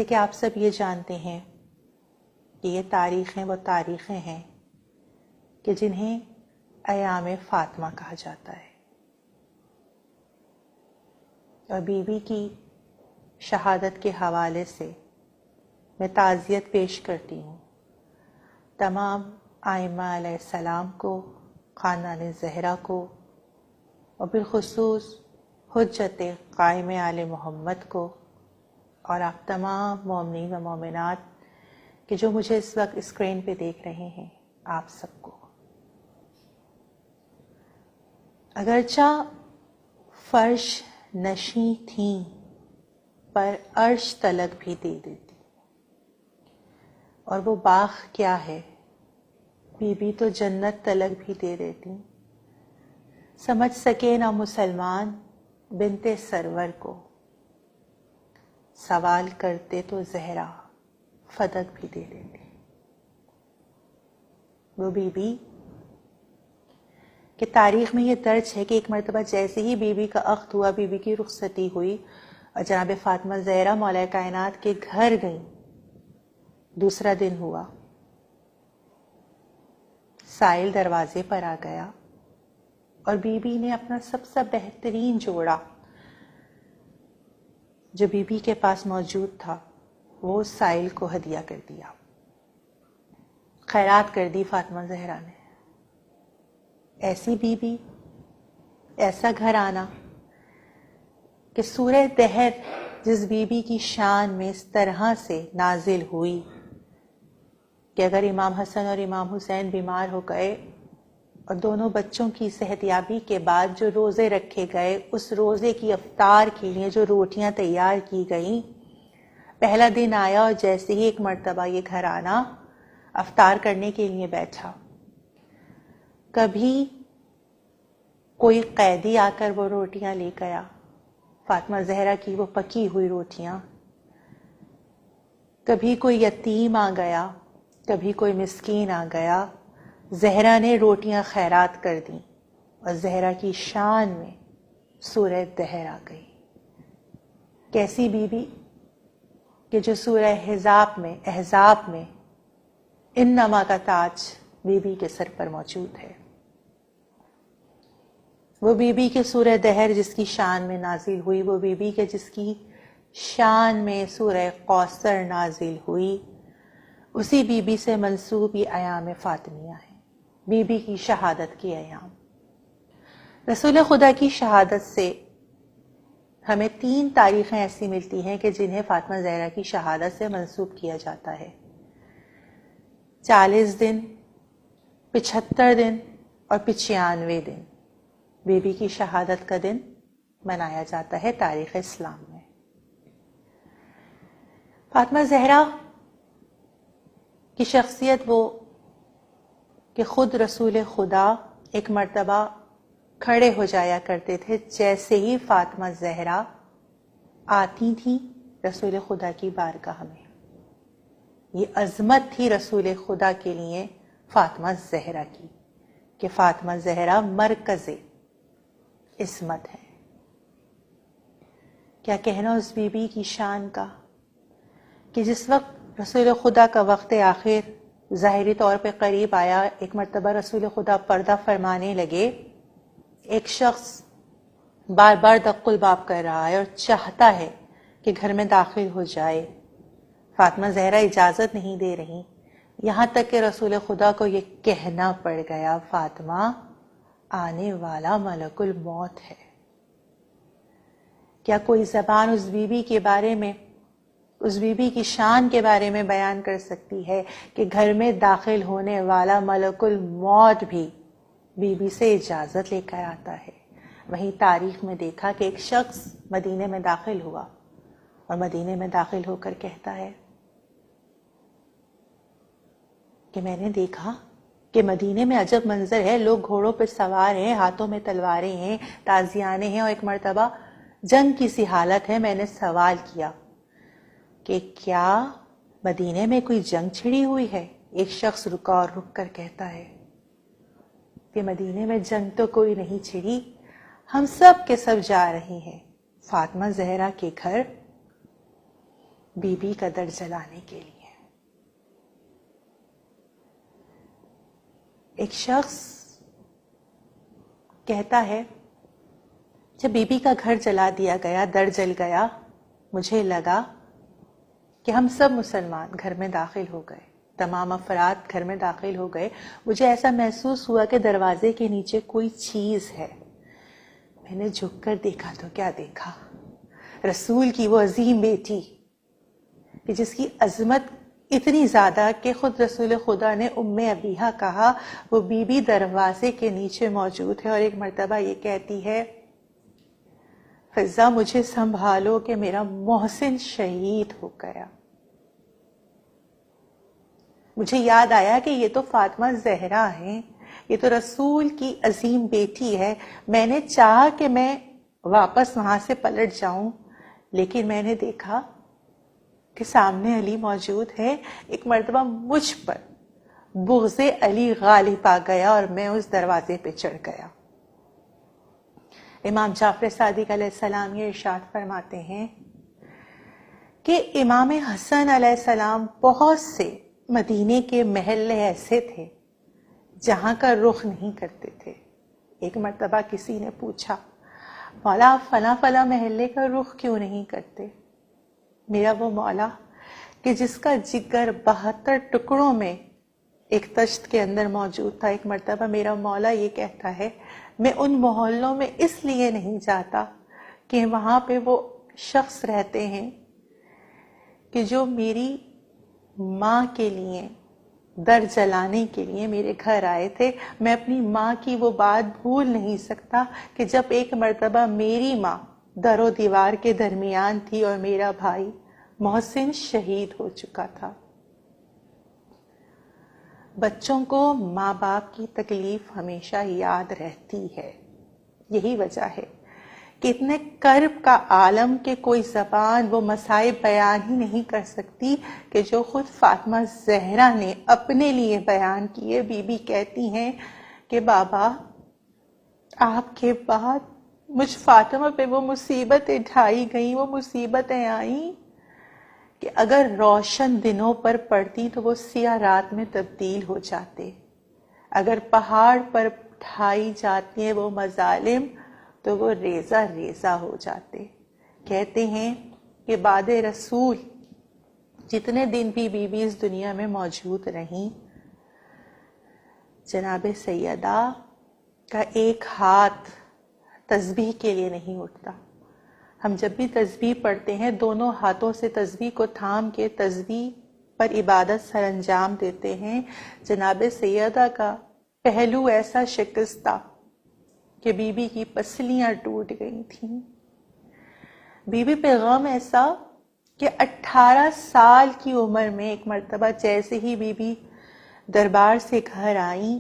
کہ آپ سب یہ جانتے ہیں کہ یہ تاریخیں وہ تاریخیں ہیں کہ جنہیں ایام فاطمہ کہا جاتا ہے، اور بی بی کی شہادت کے حوالے سے میں تعزیت پیش کرتی ہوں تمام ائمہ علیہ السلام کو، خاندان زہرا کو، اور بالخصوص حجت قائم آل محمد کو، اور آپ تمام مومنین و مومنات کہ جو مجھے اس وقت اسکرین پہ دیکھ رہے ہیں، آپ سب کو۔ اگرچہ فرش نشیں تھیں پر عرش تلک بھی دے دیتی، اور وہ باغ کیا ہے، بی بی تو جنت تلک بھی دے دیتی۔ سمجھ سکے نہ مسلمان بنت سرور کو، سوال کرتے تو زہرا فدک بھی دے دیتی۔ وہ بی بی کہ تاریخ میں یہ درج ہے کہ ایک مرتبہ جیسے ہی بی بی کا عقد ہوا، بی بی کی رخصتی ہوئی اور جناب فاطمہ زہرا مولا کائنات کے گھر گئیں، دوسرا دن ہوا، سائل دروازے پر آ گیا اور بی بی نے اپنا سب سے بہترین جوڑا جو بی بی کے پاس موجود تھا وہ سائل کو ہدیہ کر دیا، خیرات کر دی فاطمہ زہرا نے۔ ایسی بی بی، ایسا گھر آنا کہ سورہ دہر جس بی بی کی شان میں اس طرح سے نازل ہوئی کہ اگر امام حسن اور امام حسین بیمار ہو گئے اور دونوں بچوں کی صحت یابی کے بعد جو روزے رکھے گئے، اس روزے کی افطار کے لیے جو روٹیاں تیار کی گئیں، پہلا دن آیا اور جیسے ہی ایک مرتبہ یہ گھر آنا افطار کرنے کے لیے بیٹھا، کبھی کوئی قیدی آ کر وہ روٹیاں لے گیا، فاطمہ زہرا کی وہ پکی ہوئی روٹیاں، کبھی کوئی یتیم آ گیا، کبھی کوئی مسکین آ گیا، زہرا نے روٹیاں خیرات کر دیں اور زہرا کی شان میں سورہ دہر آ گئی۔ کیسی بی بی کہ جو سورہ احزاب میں انما کا تاج بی بی کے سر پر موجود ہے، وہ بی بی کے سورہ دہر جس کی شان میں نازل ہوئی، وہ بی بی کے جس کی شان میں سورہ کوثر نازل ہوئی، اسی بی بی سے منسوب یہ ایام فاطمیہ ہیں، بی بی کی شہادت کی ایام۔ رسول خدا کی شہادت سے ہمیں 3 تاریخیں ایسی ملتی ہیں کہ جنہیں فاطمہ زہرا کی شہادت سے منسوب کیا جاتا ہے۔ 40 دن، 75 دن اور 95 دن بی بی کی شہادت کا دن منایا جاتا ہے تاریخ اسلام میں۔ فاطمہ زہرا کی شخصیت وہ کہ خود رسول خدا ایک مرتبہ کھڑے ہو جایا کرتے تھے جیسے ہی فاطمہ زہرا آتی تھی رسول خدا کی بارگاہ میں۔ یہ عظمت تھی رسول خدا کے لیے فاطمہ زہرا کی کہ فاطمہ زہرا مرکز عصمت ہے۔ کیا کہنا اس بی بی کی شان کا کہ جس وقت رسول خدا کا وقت آخر ظاہری طور پہ قریب آیا، ایک مرتبہ رسول خدا پردہ فرمانے لگے، ایک شخص بار بار دق الباب کر رہا ہے اور چاہتا ہے کہ گھر میں داخل ہو جائے، فاطمہ زہرا اجازت نہیں دے رہی، یہاں تک کہ رسول خدا کو یہ کہنا پڑ گیا، فاطمہ آنے والا ملک الموت ہے۔ کیا کوئی زبان اس بی بی کے بارے میں، اس بی بی کی شان کے بارے میں بیان کر سکتی ہے کہ گھر میں داخل ہونے والا ملک الموت بھی بی بی سے اجازت لے کر آتا ہے؟ وہیں تاریخ میں دیکھا کہ ایک شخص مدینے میں داخل ہوا اور مدینے میں داخل ہو کر کہتا ہے کہ میں نے دیکھا کہ مدینے میں عجب منظر ہے، لوگ گھوڑوں پہ سوار ہیں، ہاتھوں میں تلواریں ہیں، تازیانے ہیں، اور ایک مرتبہ جنگ کی سی حالت ہے۔ میں نے سوال کیا کہ کیا مدینے میں کوئی جنگ چھڑی ہوئی ہے؟ ایک شخص رکا اور رک کر کہتا ہے کہ مدینے میں جنگ تو کوئی نہیں چھڑی، ہم سب کے سب جا رہے ہیں فاطمہ زہرا کے گھر بی بی کا در جلانے کے لیے۔ ایک شخص کہتا ہے جب بی بی کا گھر جلا دیا گیا، در جل گیا، مجھے لگا کہ ہم سب مسلمان گھر میں داخل ہو گئے، تمام افراد گھر میں داخل ہو گئے۔ مجھے ایسا محسوس ہوا کہ دروازے کے نیچے کوئی چیز ہے۔ میں نے جھک کر دیکھا تو کیا دیکھا، رسول کی وہ عظیم بیٹی کہ جس کی عظمت اتنی زیادہ کہ خود رسول خدا نے ام ابیہا کہا، وہ بی بی دروازے کے نیچے موجود ہے اور ایک مرتبہ یہ کہتی ہے، فضا مجھے سنبھالو کہ میرا محسن شہید ہو گیا۔ مجھے یاد آیا کہ یہ تو فاطمہ زہرا ہیں، یہ تو رسول کی عظیم بیٹی ہے۔ میں نے چاہا کہ میں واپس وہاں سے پلٹ جاؤں، لیکن میں نے دیکھا کہ سامنے علی موجود ہے۔ ایک مرتبہ مجھ پر بغض علی غالب آ گیا اور میں اس دروازے پہ چڑھ گیا۔ امام جعفر صادق علیہ السلام یہ ارشاد فرماتے ہیں کہ امام حسن علیہ السلام بہت سے مدینے کے محلے ایسے تھے جہاں کا رخ نہیں کرتے تھے۔ ایک مرتبہ کسی نے پوچھا، مولا آپ فلاں فلاں محلے کا رخ کیوں نہیں کرتے؟ میرا وہ مولا کہ جس کا جگر 72 ٹکڑوں میں ایک تشت کے اندر موجود تھا، ایک مرتبہ میرا مولا یہ کہتا ہے، میں ان محلوں میں اس لیے نہیں جاتا کہ وہاں پہ وہ شخص رہتے ہیں کہ جو میری ماں کے لیے در جلانے کے لیے میرے گھر آئے تھے۔ میں اپنی ماں کی وہ بات بھول نہیں سکتا کہ جب ایک مرتبہ میری ماں در و دیوار کے درمیان تھی اور میرا بھائی محسن شہید ہو چکا تھا۔ بچوں کو ماں باپ کی تکلیف ہمیشہ یاد رہتی ہے، یہی وجہ ہے کہ اتنے کرب کا عالم کہ کوئی زبان وہ مسائب بیان ہی نہیں کر سکتی کہ جو خود فاطمہ زہرا نے اپنے لیے بیان کیے۔ بی بی کہتی ہیں کہ بابا آپ کے بعد مجھ فاطمہ پہ وہ مصیبتیں ڈھائی گئیں، وہ مصیبتیں آئیں کہ اگر روشن دنوں پر پڑتی تو وہ سیاہ رات میں تبدیل ہو جاتے، اگر پہاڑ پر ڈھائی جاتی ہیں وہ مظالم تو وہ ریزہ ریزہ ہو جاتے۔ کہتے ہیں کہ بعد رسول جتنے دن بھی بی بی اس دنیا میں موجود رہیں، جناب سیدہ کا ایک ہاتھ تسبیح کے لیے نہیں اٹھتا۔ ہم جب بھی تسبیح پڑھتے ہیں دونوں ہاتھوں سے تسبیح کو تھام کے تسبیح پر عبادت سر انجام دیتے ہیں۔ جناب سیدہ کا پہلو ایسا شکستہ کہ بی بی کی پسلیاں ٹوٹ گئی تھیں۔ بی بی پہ غم ایسا کہ 18 سال کی عمر میں ایک مرتبہ جیسے ہی بی بی دربار سے گھر آئیں،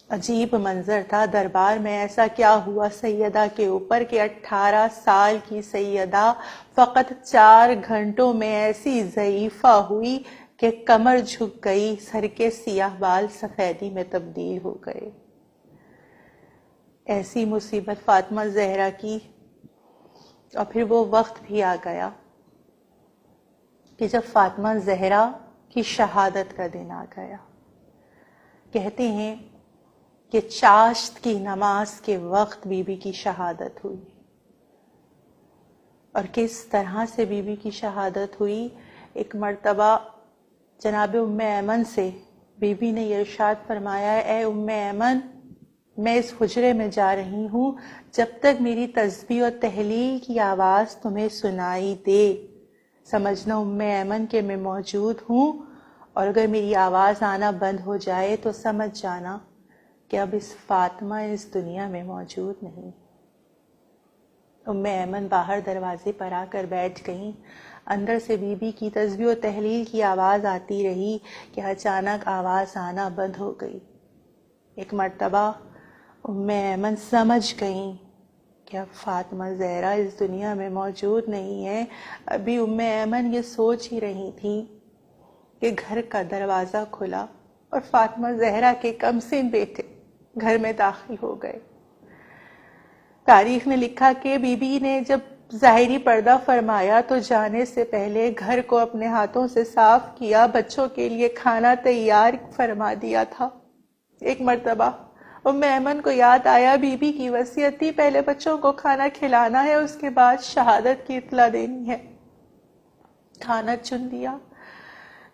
عجیب منظر تھا دربار میں۔ ایسا کیا ہوا سیدہ کے اوپر کہ 18 سال کی سیدہ فقط 4 گھنٹوں میں ایسی ضعیفہ ہوئی کہ کمر جھک گئی، سر کے سیاہ بال سفیدی میں تبدیل ہو گئے۔ ایسی مصیبت فاطمہ زہرا کی۔ اور پھر وہ وقت بھی آ گیا کہ جب فاطمہ زہرا کی شہادت کا دن آ گیا۔ کہتے ہیں کہ چاشت کی نماز کے وقت بی بی کی شہادت ہوئی۔ اور کس طرح سے بی بی کی شہادت ہوئی؟ ایک مرتبہ جناب ام ایمن سے بی بی نے یہ ارشاد فرمایا، اے ام ایمن میں اس حجرے میں جا رہی ہوں، جب تک میری تسبیح اور تحلیل کی آواز تمہیں سنائی دے سمجھنا ام ایمن کہ میں موجود ہوں، اور اگر میری آواز آنا بند ہو جائے تو سمجھ جانا کہ اب اس فاطمہ اس دنیا میں موجود نہیں۔ ام ایمن باہر دروازے پر آ کر بیٹھ گئیں۔ اندر سے بی بی کی تسبیح و تحلیل کی آواز آتی رہی کہ اچانک آواز آنا بند ہو گئی۔ ایک مرتبہ ام ایمن سمجھ گئیں کہ اب فاطمہ زہرا اس دنیا میں موجود نہیں ہے۔ ابھی ام ایمن یہ سوچ ہی رہی تھی کہ گھر کا دروازہ کھلا اور فاطمہ زہرا کے کمسن بیٹے گھر میں داخل ہو گئے۔ تاریخ نے لکھا کہ بی بی نے جب ظاہری پردہ فرمایا تو جانے سے پہلے گھر کو اپنے ہاتھوں سے صاف کیا، بچوں کے لیے کھانا تیار فرما دیا تھا۔ ایک مرتبہ ام ایمن کو یاد آیا بی بی کی وصیت تھی پہلے بچوں کو کھانا کھلانا ہے، اس کے بعد شہادت کی اطلاع دینی ہے۔ کھانا چن لیا،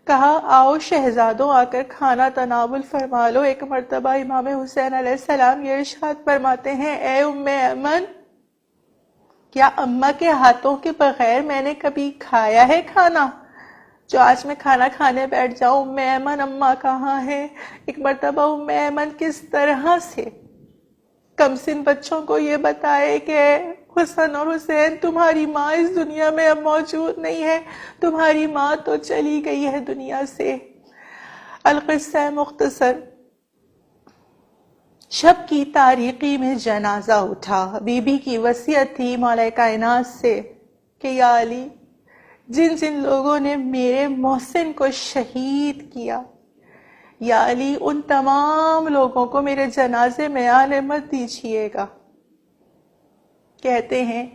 کہا آؤ شہزادوں آ کر کھانا تناول فرما لو۔ ایک مرتبہ امام حسین علیہ السلام یہ ارشاد فرماتے ہیں، اے ام ایمن، کیا اماں کے ہاتھوں کے بغیر میں نے کبھی کھایا ہے کھانا؟ جو آج میں کھانا کھانے بیٹھ جاؤں، ام ایمن اماں کہاں ہے؟ ایک مرتبہ ام ایمن کس طرح سے کم سن بچوں کو یہ بتائے کہ حسن اور حسین تمہاری ماں اس دنیا میں اب موجود نہیں ہے، تمہاری ماں تو چلی گئی ہے دنیا سے۔ القصہ مختصر، شب کی تاریکی میں جنازہ اٹھا۔ بی بی کی وصیت تھی مولا کائنات سے کہ یا علی، جن جن لوگوں نے میرے محسن کو شہید کیا، یا علی ان تمام لوگوں کو میرے جنازے میں آنے مت دیجیے گا۔ کہتے ہیں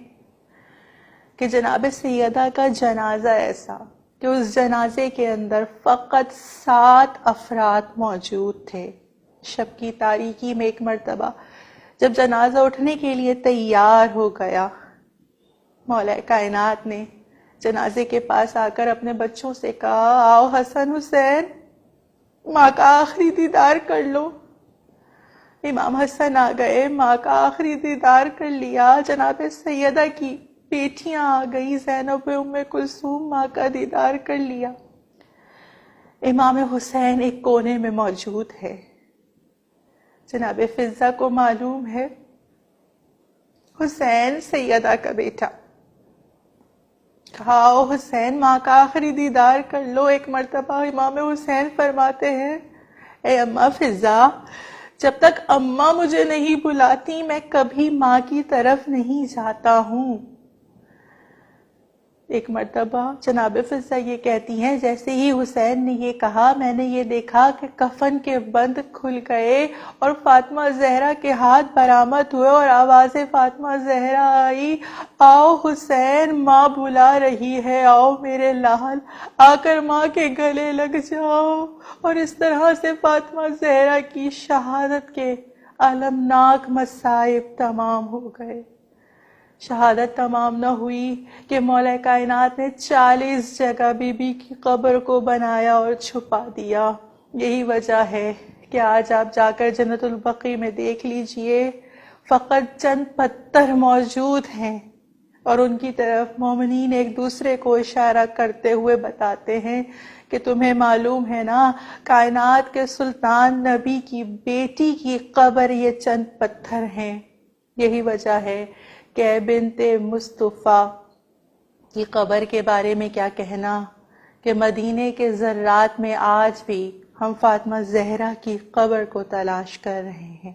کہ جناب سیدہ کا جنازہ ایسا کہ اس جنازے کے اندر فقط 7 افراد موجود تھے۔ شب کی تاریکی میں ایک مرتبہ جب جنازہ اٹھنے کے لیے تیار ہو گیا، مولا کائنات نے جنازے کے پاس آ کر اپنے بچوں سے کہا، آؤ حسن حسین، ماں کا آخری دیدار کر لو۔ امام حسن آ گئے، ماں کا آخری دیدار کر لیا۔ جناب سیدہ کی بیٹیاں آ گئی، زینب ام کلثوم، ماں کا دیدار کر لیا۔ امام حسین ایک کونے میں موجود ہے۔ جناب فضہ کو معلوم ہے حسین سیدہ کا بیٹا، کہا او حسین ماں کا آخری دیدار کر لو۔ ایک مرتبہ امام حسین فرماتے ہیں، اے اماں فضہ، جب تک اماں مجھے نہیں بلاتی میں کبھی ماں کی طرف نہیں جاتا ہوں۔ ایک مرتبہ جناب فضہ یہ کہتی ہیں، جیسے ہی حسین نے یہ کہا میں نے یہ دیکھا کہ کفن کے بند کھل گئے اور فاطمہ زہرا کے ہاتھ برآمد ہوئے اور آواز فاطمہ زہرا آئی، آؤ حسین، ماں بلا رہی ہے، آؤ میرے لال، آ کر ماں کے گلے لگ جاؤ۔ اور اس طرح سے فاطمہ زہرا کی شہادت کے المناک مصائب تمام ہو گئے۔ شہادت تمام نہ ہوئی کہ مولا کائنات نے 40 جگہ بی بی کی قبر کو بنایا اور چھپا دیا۔ یہی وجہ ہے کہ آج آپ جا کر جنت البقیع میں دیکھ لیجئے، فقط چند پتھر موجود ہیں اور ان کی طرف مومنین ایک دوسرے کو اشارہ کرتے ہوئے بتاتے ہیں کہ تمہیں معلوم ہے نا، کائنات کے سلطان نبی کی بیٹی کی قبر یہ چند پتھر ہیں۔ یہی وجہ ہے کہ بنت مصطفیٰ کی قبر کے بارے میں کیا کہنا کہ مدینے کے ذرات میں آج بھی ہم فاطمہ زہرا کی قبر کو تلاش کر رہے ہیں۔